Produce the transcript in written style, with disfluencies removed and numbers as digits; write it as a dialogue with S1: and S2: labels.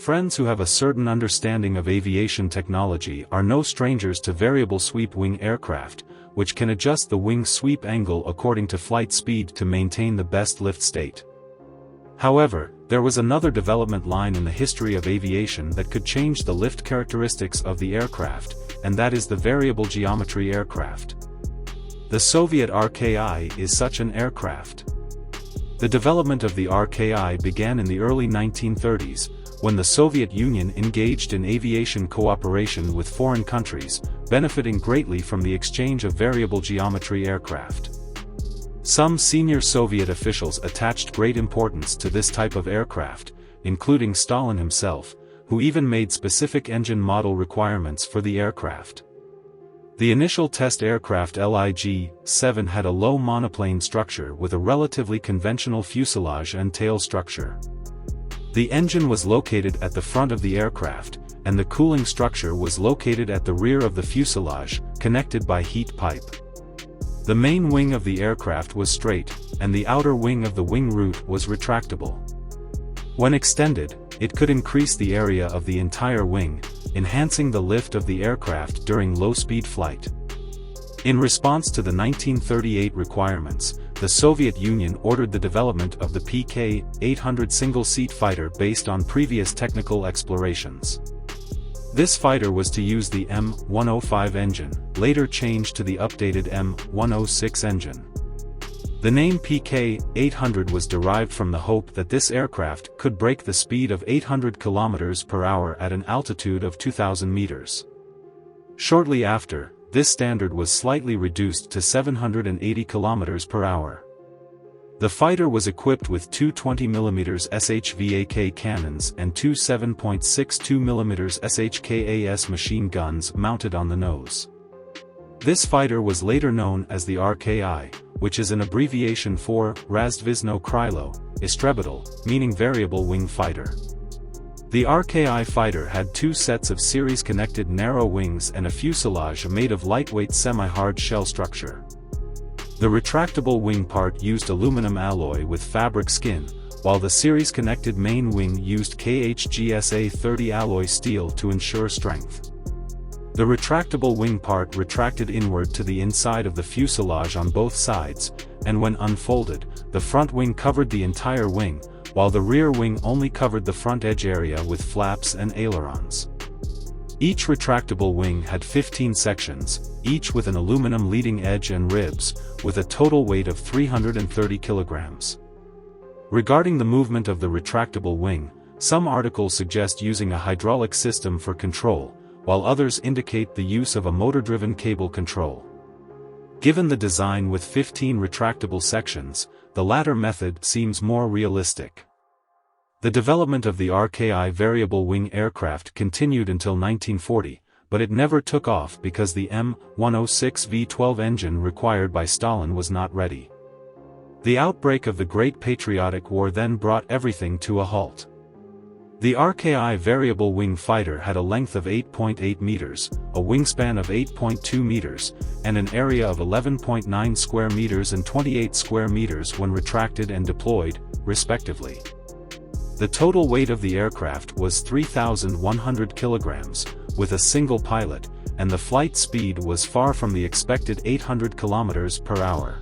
S1: Friends who have a certain understanding of aviation technology are no strangers to variable sweep wing aircraft, which can adjust the wing sweep angle according to flight speed to maintain the best lift state. However, there was another development line in the history of aviation that could change the lift characteristics of the aircraft, and that is the variable geometry aircraft. The Soviet RKI is such an aircraft. The development of the RKI began in the early 1930s, when the Soviet Union engaged in aviation cooperation with foreign countries, benefiting greatly from the exchange of variable geometry aircraft. Some senior Soviet officials attached great importance to this type of aircraft, including Stalin himself, who even made specific engine model requirements for the aircraft. The initial test aircraft LiG-7 had a low monoplane structure with a relatively conventional fuselage and tail structure. The engine was located at the front of the aircraft, and the cooling structure was located at the rear of the fuselage, connected by heat pipe. The main wing of the aircraft was straight, and the outer wing of the wing root was retractable. When extended, it could increase the area of the entire wing, enhancing the lift of the aircraft during low-speed flight. In response to the 1938 requirements, the Soviet Union ordered the development of the PK-800 single-seat fighter based on previous technical explorations. This fighter was to use the M-105 engine, later changed to the updated M-106 engine. The name PK-800 was derived from the hope that this aircraft could break the speed of 800 km per hour at an altitude of 2,000 meters. Shortly after, this standard was slightly reduced to 780 km per hour. The fighter was equipped with two 20mm SHVAK cannons and two 7.62mm SHKAS machine guns mounted on the nose. This fighter was later known as the RKI, which is an abbreviation for Razvizno Krilo, Istrebitel, meaning variable wing fighter. The RKI fighter had two sets of series-connected narrow wings and a fuselage made of lightweight semi-hard shell structure. The retractable wing part used aluminum alloy with fabric skin, while the series-connected main wing used KHGSA-30 alloy steel to ensure strength. The retractable wing part retracted inward to the inside of the fuselage on both sides, and when unfolded, the front wing covered the entire wing, while the rear wing only covered the front edge area with flaps and ailerons. Each retractable wing had 15 sections, each with an aluminum leading edge and ribs, with a total weight of 330 kilograms. Regarding the movement of the retractable wing, some articles suggest using a hydraulic system for control, while others indicate the use of a motor-driven cable control. Given the design with 15 retractable sections, the latter method seems more realistic. The development of the RKI variable wing aircraft continued until 1940, but it never took off because the M-106 V12 engine required by Stalin was not ready. The outbreak of the Great Patriotic War then brought everything to a halt. The RKI variable wing fighter had a length of 8.8 meters, a wingspan of 8.2 meters, and an area of 11.9 square meters and 28 square meters when retracted and deployed, respectively. The total weight of the aircraft was 3,100 kilograms, with a single pilot, and the flight speed was far from the expected 800 kilometers per hour.